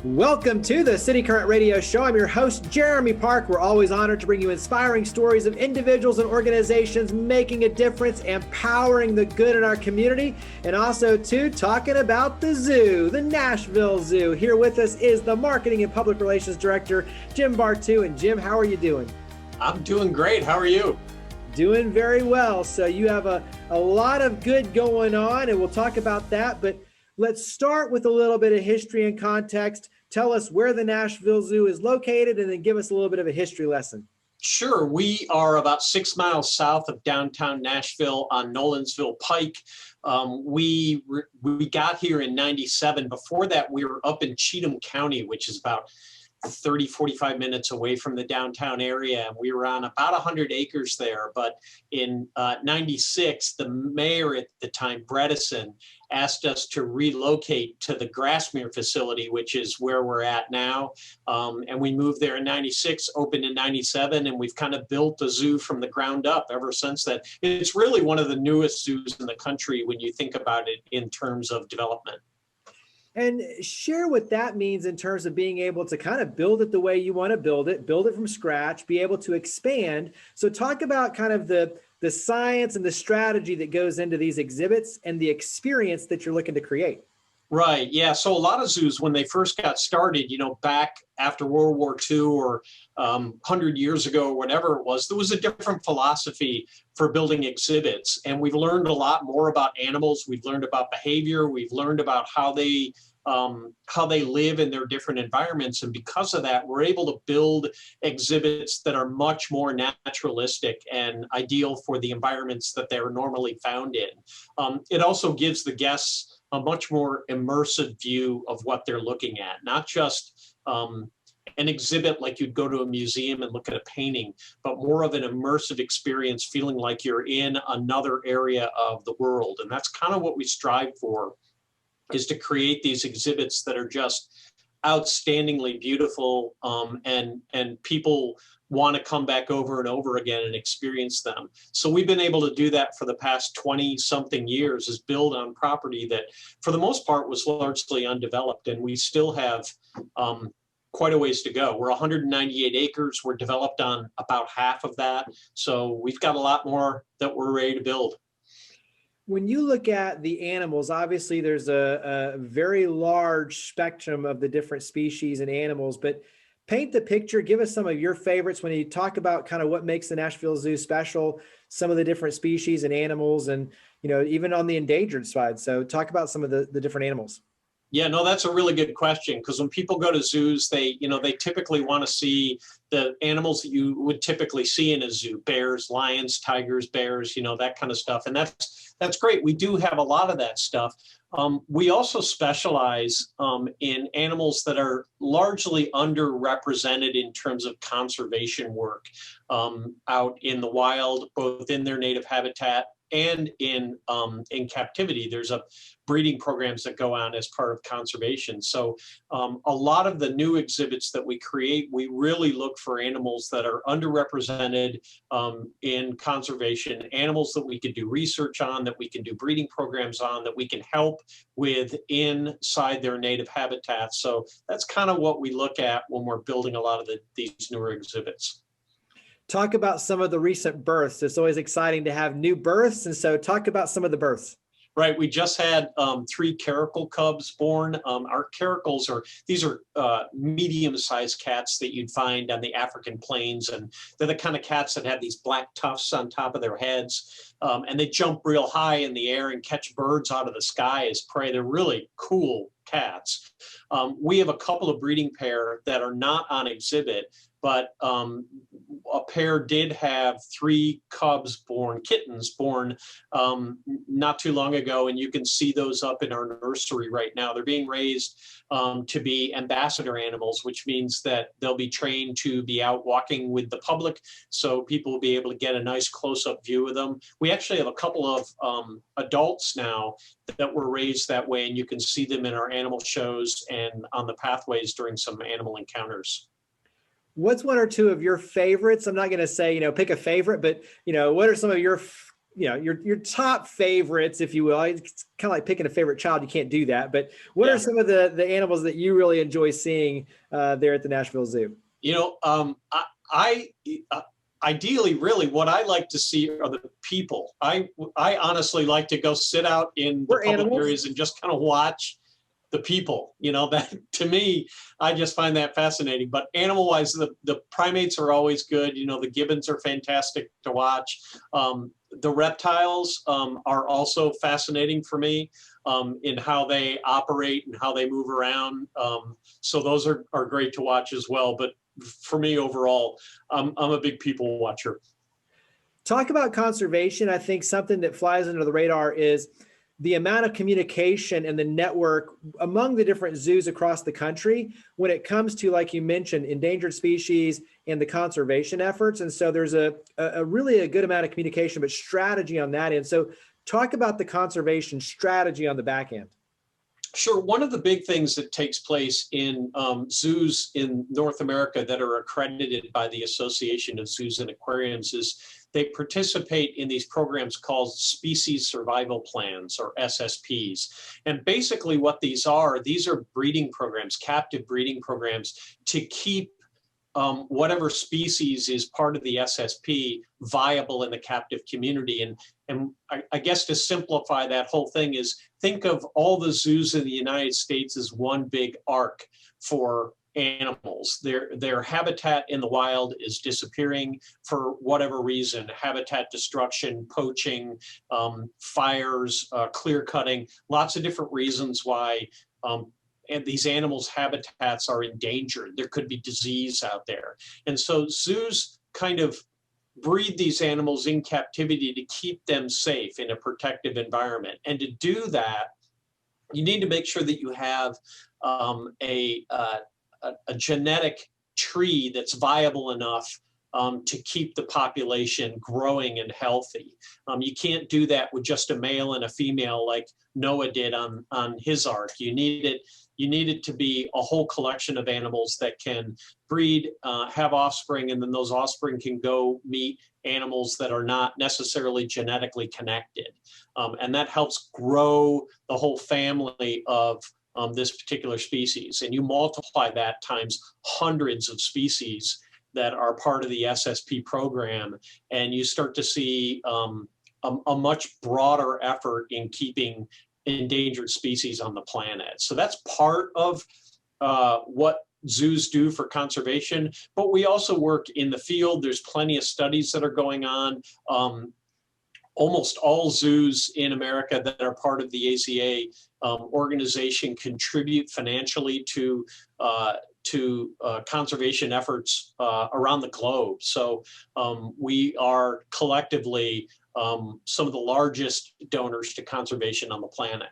Welcome to the City Current Radio Show. I'm your host, Jeremy Park. We're always honored to bring you inspiring stories of individuals and organizations making a difference, empowering the good in our community, and also, too, talking about the zoo, the Nashville Zoo. Here with us is the Marketing and Public Relations Director, Jim Bartoo. And Jim, how are you doing? I'm doing great. How are you? Doing very well. So you have a lot of good going on, and we'll talk about that. But let's start with a little bit of history and context. Tell us where the Nashville Zoo is located, and then give us a little bit of a history lesson. Sure. We are about 6 miles south of downtown Nashville on Nolensville Pike. We got here in 97. Before that, we were up in Cheatham County, which is about 45 minutes away from the downtown area. And we were on about 100 acres there. But in 96, the mayor at the time, Bredesen, asked us to relocate to the Grassmere facility, which is where we're at now. And we moved there in 96, opened in 97, and we've kind of built a zoo from the ground up ever since then. It's really one of the newest zoos in the country when you think about it in terms of development. And share what that means in terms of being able to kind of build it the way you want to build it from scratch, be able to expand. So talk about kind of the science and the strategy that goes into these exhibits and the experience that you're looking to create. Right. Yeah. So a lot of zoos, when they first got started, back after World War II or 100 years ago or whatever it was, there was a different philosophy for building exhibits. And we've learned a lot more about animals. We've learned about behavior. We've learned about how they live in their different environments. And because of that, we're able to build exhibits that are much more naturalistic and ideal for the environments that they're normally found in. It also gives the guests a much more immersive view of what they're looking at, not just an exhibit like you'd go to a museum and look at a painting, but more of an immersive experience, feeling like you're in another area of the world. And that's kind of what we strive for, is to create these exhibits that are just outstandingly beautiful, and people want to come back over and over again and experience them. So we've been able to do that for the past 20 something years, is build on property that for the most part was largely undeveloped, and we still have quite a ways to go. We're 198 acres. We're developed on about half of that. So we've got a lot more that we're ready to build. When you look at the animals, obviously there's a very large spectrum of the different species and animals, but paint the picture, give us some of your favorites when you talk about kind of what makes the Nashville Zoo special, some of the different species and animals, and, even on the endangered side. So talk about some of the different animals. Yeah, no, that's a really good question, because when people go to zoos, they typically want to see the animals that you would typically see in a zoo: bears, lions, tigers, bears, that kind of stuff. And that's great. We do have a lot of that stuff. We also specialize in animals that are largely underrepresented in terms of conservation work out in the wild, both in their native habitat and in captivity. There's breeding programs that go on as part of conservation. So a lot of the new exhibits that we create, we really look for animals that are underrepresented in conservation, animals that we can do research on, that we can do breeding programs on, that we can help with inside their native habitats. So that's kind of what we look at when we're building a lot of these newer exhibits. Talk about some of the recent births. It's always exciting to have new births. And so talk about some of the births. Right. We just had 3 caracal cubs born. Our caracals these are medium-sized cats that you'd find on the African plains. And they're the kind of cats that have these black tufts on top of their heads. And they jump real high in the air and catch birds out of the sky as prey. They're really cool cats. We have a couple of breeding pair that are not on exhibit, but a pair did have 3 kittens born not too long ago, and you can see those up in our nursery right now. They're being raised to be ambassador animals, which means that they'll be trained to be out walking with the public, so people will be able to get a nice close-up view of them. We actually have a couple of adults now that were raised that way, and you can see them in our animal shows and on the pathways during some animal encounters. What's one or two of your favorites? I'm not going to say, pick a favorite, but, what are some of your your top favorites, if you will. It's kind of like picking a favorite child. You can't do that, but what Yeah. are some of the animals that you really enjoy seeing there at the Nashville Zoo? I ideally, really, what I like to see are the people. I honestly like to go sit out in the We're public animals. areas and just kind of watch the people. That to me, I just find that fascinating. But animal wise, the primates are always good. The gibbons are fantastic to watch. The reptiles are also fascinating for me in how they operate and how they move around. So those are great to watch as well. But for me overall, I'm a big people watcher. Talk about conservation. I think something that flies under the radar is the amount of communication and the network among the different zoos across the country when it comes to, like you mentioned, endangered species and the conservation efforts. And so there's a really a good amount of communication, but strategy on that end. So talk about the conservation strategy on the back end. Sure. One of the big things that takes place in zoos in North America that are accredited by the Association of Zoos and Aquariums is they participate in these programs called species survival plans, or SSPs. And basically what these are breeding programs, captive breeding programs, to keep whatever species is part of the SSP viable in the captive community. And I guess to simplify that whole thing is, think of all the zoos in the United States as one big arc for animals. Their habitat in the wild is disappearing for whatever reason: habitat destruction, poaching, fires, clear cutting, lots of different reasons why and these animals' habitats are endangered. There could be disease out there. And so zoos kind of breed these animals in captivity to keep them safe in a protective environment. And to do that, you need to make sure that you have a genetic tree that's viable enough to keep the population growing and healthy. You can't do that with just a male and a female like Noah did on his ark. You need it to be a whole collection of animals that can breed, have offspring, and then those offspring can go meet animals that are not necessarily genetically connected. And that helps grow the whole family of this particular species. And you multiply that times hundreds of species that are part of the SSP program, and you start to see a much broader effort in keeping endangered species on the planet. So that's part of what zoos do for conservation, but we also work in the field. There's plenty of studies that are going on. Almost all zoos in America that are part of the AZA organization contribute financially to conservation efforts around the globe. So we are collectively some of the largest donors to conservation on the planet.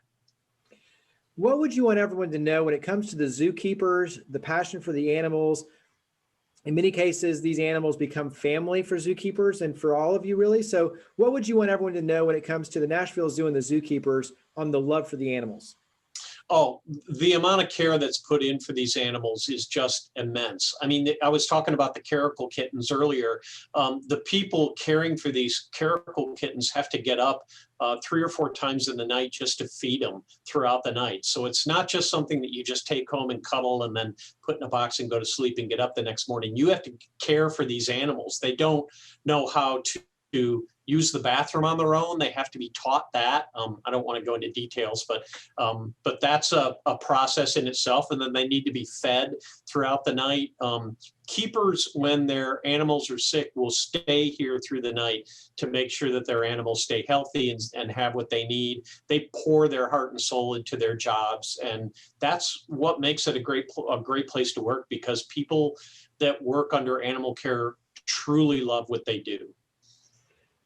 What would you want everyone to know when it comes to the zookeepers, the passion for the animals? In many cases, these animals become family for zookeepers and for all of you, really. So what would you want everyone to know when it comes to the Nashville Zoo and the zookeepers on the love for the animals? Oh, the amount of care that's put in for these animals is just immense. I mean, I was talking about the caracal kittens earlier. The people caring for these caracal kittens have to get up 3 or 4 times in the night just to feed them throughout the night. So it's not just something that you just take home and cuddle and then put in a box and go to sleep and get up the next morning. You have to care for these animals. They don't know how to use the bathroom on their own. They have to be taught that. I don't want to go into details, but that's a process in itself. And then they need to be fed throughout the night. Keepers, when their animals are sick, will stay here through the night to make sure that their animals stay healthy and have what they need. They pour their heart and soul into their jobs. And that's what makes it a great place to work, because people that work under animal care truly love what they do.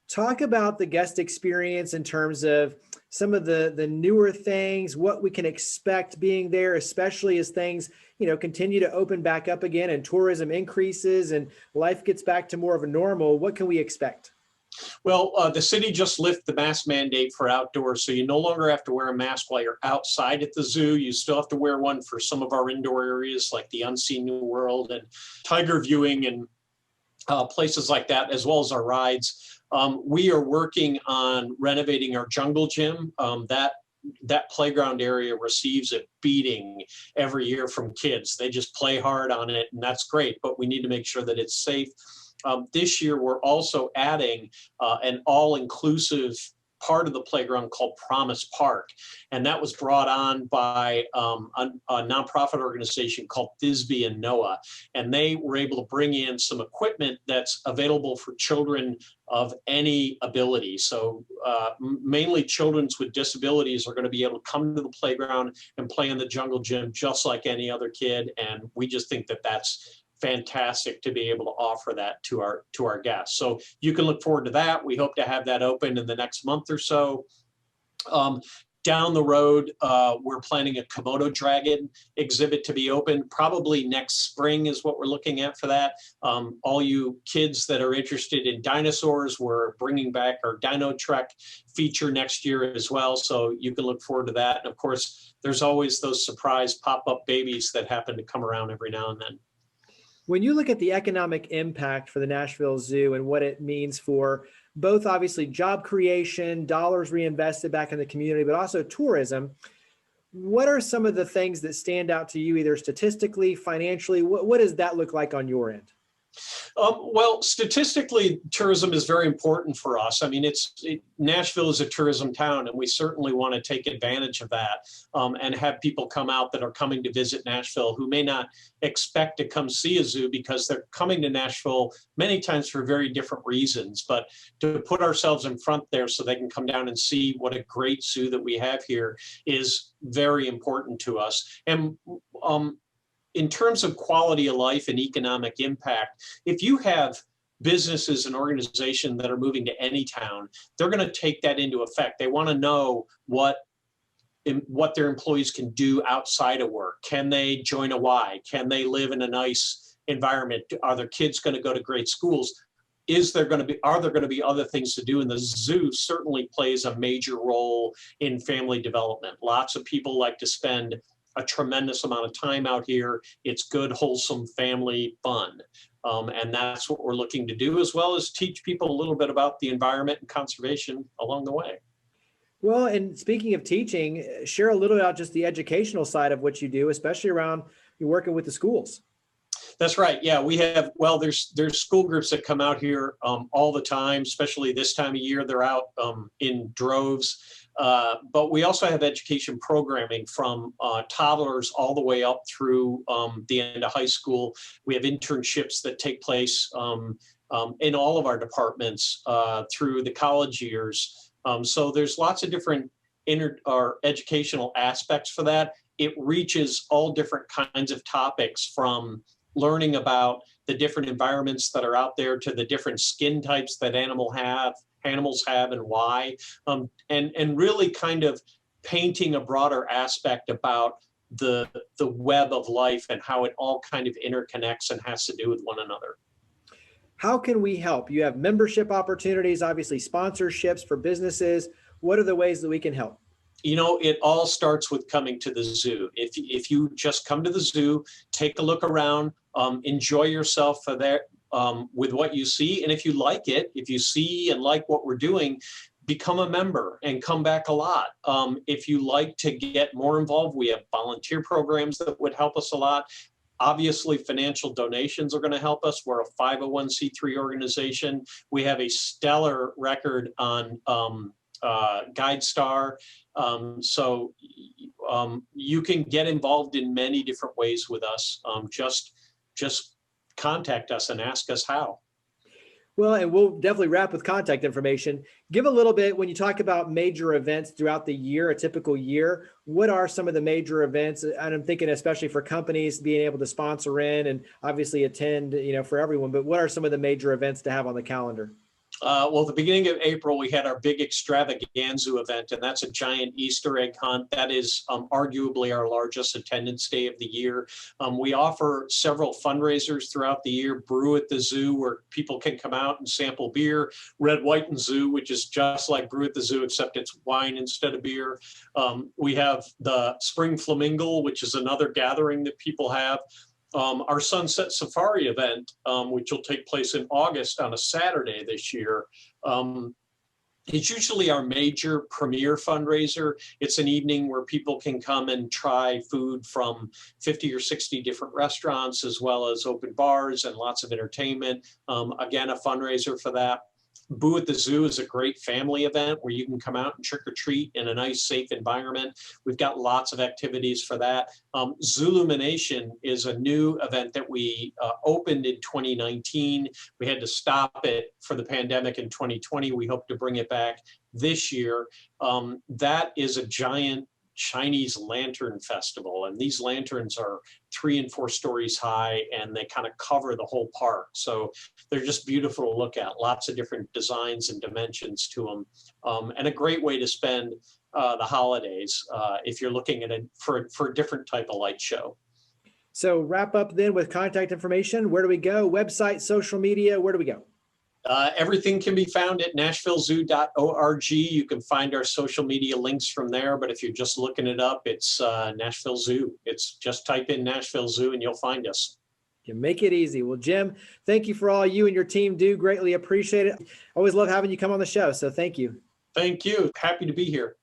Talk about the guest experience in terms of some of the newer things, what we can expect being there, especially as things, continue to open back up again and tourism increases and life gets back to more of a normal. What can we expect? Well, the city just lifted the mask mandate for outdoors, so you no longer have to wear a mask while you're outside at the zoo. You still have to wear one for some of our indoor areas like the Unseen New World and tiger viewing and places like that, as well as our rides. We are working on renovating our jungle gym. That playground area receives a beating every year from kids. They just play hard on it, and that's great, but we need to make sure that it's safe. This year, we're also adding an all-inclusive part of the playground called Promise Park. And that was brought on by a nonprofit organization called Thisbe and Noah. And they were able to bring in some equipment that's available for children of any ability. So mainly children with disabilities are going to be able to come to the playground and play in the jungle gym just like any other kid. And we just think that that's fantastic to be able to offer that to our guests. So you can look forward to that. We hope to have that open in the next month or so. Down the road, we're planning a Komodo dragon exhibit to be open probably next spring is what we're looking at for that. All you kids that are interested in dinosaurs, we're bringing back our Dino Trek feature next year as well. So you can look forward to that. And of course, there's always those surprise pop-up babies that happen to come around every now and then. When you look at the economic impact for the Nashville Zoo and what it means for both obviously job creation, dollars reinvested back in the community, but also tourism, what are some of the things that stand out to you, either statistically, financially? What does that look like on your end? Well, statistically, tourism is very important for us. I mean, Nashville is a tourism town, and we certainly want to take advantage of that and have people come out that are coming to visit Nashville who may not expect to come see a zoo because they're coming to Nashville many times for very different reasons. But to put ourselves in front there so they can come down and see what a great zoo that we have here is very important to us. And in terms of quality of life and economic impact, if you have businesses and organizations that are moving to any town, they're going to take that into effect. They want to know what their employees can do outside of work. Can they join a Y? Can they live in a nice environment? Are their kids going to go to great schools? Are there going to be other things to do? And the zoo certainly plays a major role in family development. Lots of people like to spend a tremendous amount of time out here. It's good, wholesome family fun. And that's what we're looking to do, as well as teach people a little bit about the environment and conservation along the way. Well, and speaking of teaching, share a little about just the educational side of what you do, especially around you working with the schools. That's right. Yeah, we have, well, there's school groups that come out here all the time, especially this time of year. They're out in droves. But we also have education programming from toddlers all the way up through the end of high school. We have internships that take place in all of our departments through the college years. So there's lots of different educational aspects for that. It reaches all different kinds of topics, from learning about the different environments that are out there to the different skin types that animals have and why, and really kind of painting a broader aspect about the web of life and how it all kind of interconnects and has to do with one another. How can we help? You have membership opportunities, obviously sponsorships for businesses. What are the ways that we can help? You know, it all starts with coming to the zoo. If you just come to the zoo, take a look around, enjoy yourself there with what you see. And if you like it, if you see and like what we're doing, become a member and come back a lot. If you like to get more involved, we have volunteer programs that would help us a lot. Obviously, financial donations are going to help us. We're a 501c3 organization. We have a stellar record on GuideStar. So you can get involved in many different ways with us. Just contact us and ask us how. Well, and we'll definitely wrap with contact information. Give a little bit, when you talk about major events throughout the year, a typical year, what are some of the major events? And I'm thinking especially for companies being able to sponsor in and obviously attend, for everyone, but what are some of the major events to have on the calendar? Well, at the beginning of April, we had our big extravaganza event, and that's a giant Easter egg hunt. That is arguably our largest attendance day of the year. We offer several fundraisers throughout the year. Brew at the Zoo, where people can come out and sample beer. Red, White, and Zoo, which is just like Brew at the Zoo, except it's wine instead of beer. We have the Spring Flamingo, which is another gathering that people have. Our Sunset Safari event, which will take place in August on a Saturday this year, It's usually our major premier fundraiser. It's an evening where people can come and try food from 50 or 60 different restaurants, as well as open bars and lots of entertainment. Again, a fundraiser for that. Boo at the Zoo is a great family event where you can come out and trick or treat in a nice, safe environment. We've got lots of activities for that. Zoolumination is a new event that we opened in 2019. We had to stop it for the pandemic in 2020. We hope to bring it back this year. That is a giant Chinese lantern festival, and these lanterns are 3 and 4 stories high, and they kind of cover the whole park. So they're just beautiful to look at. Lots of different designs and dimensions to them, and a great way to spend the holidays if you're looking at it for a different type of light show. So wrap up then with contact information. Where do we go? Website, social media, where do we go? Everything can be found at nashvillezoo.org. You can find our social media links from there, but if you're just looking it up, it's Nashville Zoo. It's just type in Nashville Zoo and you'll find us. You make it easy. Well, Jim, thank you for all you and your team do. Greatly appreciate it. Always love having you come on the show. So thank you. Thank you. Happy to be here.